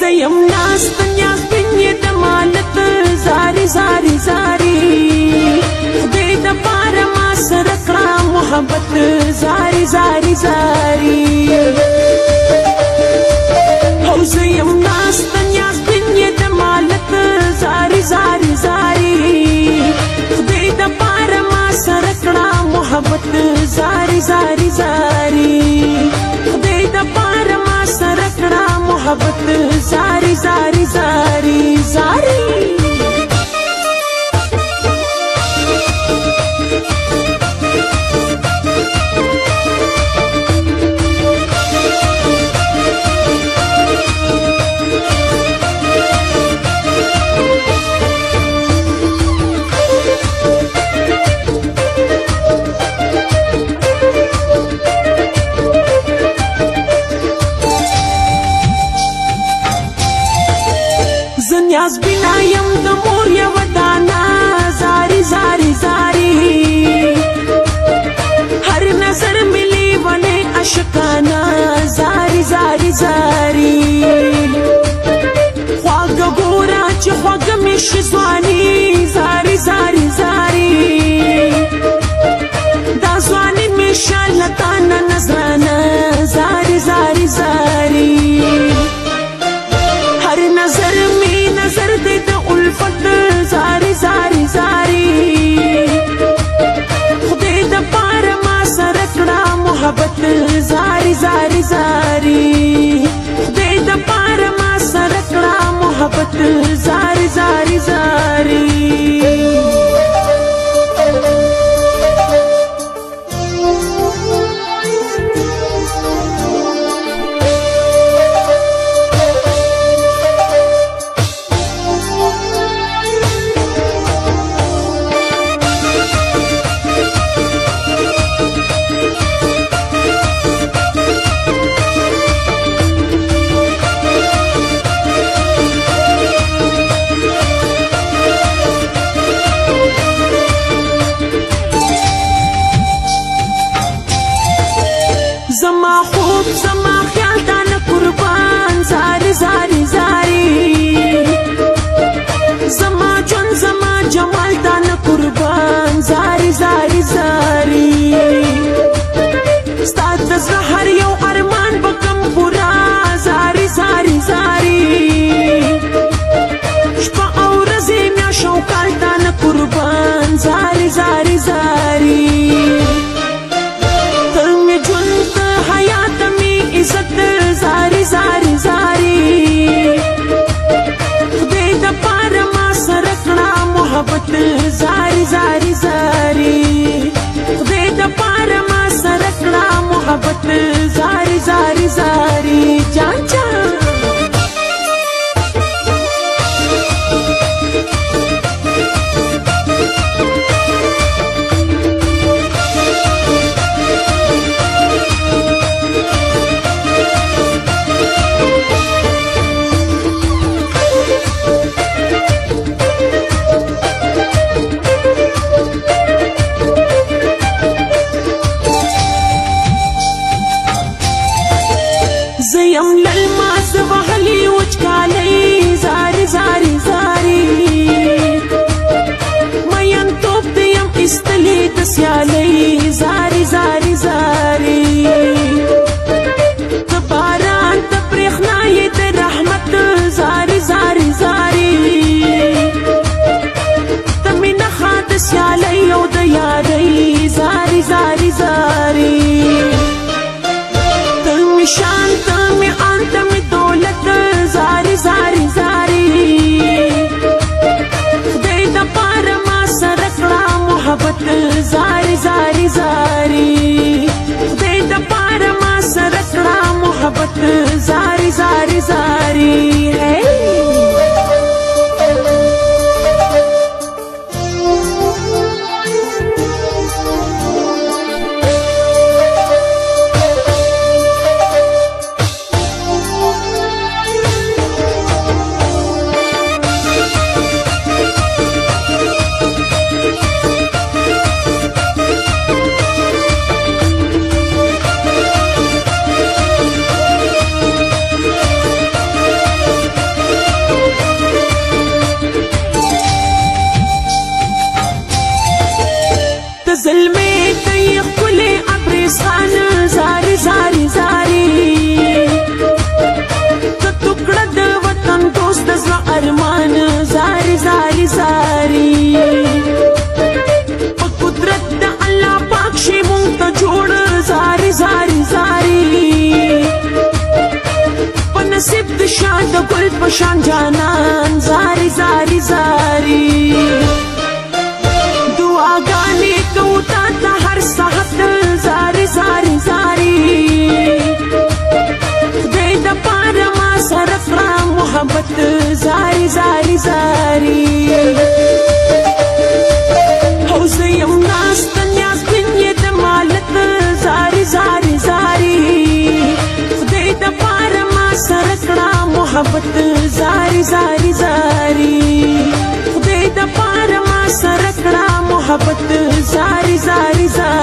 زیم ناست نیاز بینی دمالت زاری زاری زاری خدای د پاره ما سره کړه محبت زاری زاری زاری او زیم ناست نیاز بینی دمالت زاری زاری زاری خدای د پاره ما سره کړه محبت زاری زاری زاری خدای د پاره ما سره کړه محبت زاری زاری زاری زاری نیاز بینا یم د مور یو دانا زاری زاری زاری هر نظر ملی ونه عشقانا زاری زاری زاری خواږه ګوره چې خواږه مې شي ځواني زاری زاری زاری دا ځواني مې شاله تا نه نظرانه زاری زاری زاری هر نظر مې نظر دې د الفت زاری زاری زاری خدای د پاره ما سره کړه محبت زاری زاری زاری خدای د پاره ما سره کړه محبت زاری زاری زاری زما خوب زما خیال دانه قربان زاری زاری زاری زما جون زما جمال دانه قربان زاری زاری زاری ستا د زړه هر یو ارمان به کم پورا زاری زاری زاری شپه او ورځې میاشت او کال دانه قربان زاری زاری زاری زاری زاری زاری خدای د پاره ما سره کړه محبت زاری زاری زاری خدای د پاره ما سره کړه محبت زاری زاری زاری جان جان زیم للماز وحلی وچکالی زاری زاری زاری مین توب دیم استلی دسیالی زاری زاری زاری دباران دبریخنای در رحمت زاری زاری زاری دمی نخا دسیالی او دیاری زاری زاری زاری دمی شانت زاری زاری زاری خدای د پاره ما سره کړه محبت زاری زاری زاری خدای د پاره ما سره کړه محبت زاری زاری زاری د ګل په شان جانان زاري زاري زاري دعاګانې کوو تا ته هر ساعت زاري زاري زاري خدای د پاره ما سره کړه محبت زاري زاري زاري او زه یم ناسته نیازبین یې د مالت زاري زاري زاري خدای د پاره ما سره کړه محبت زاري زاري زاري خدای د پاره ما سره کړه محبت زاري زاري زاري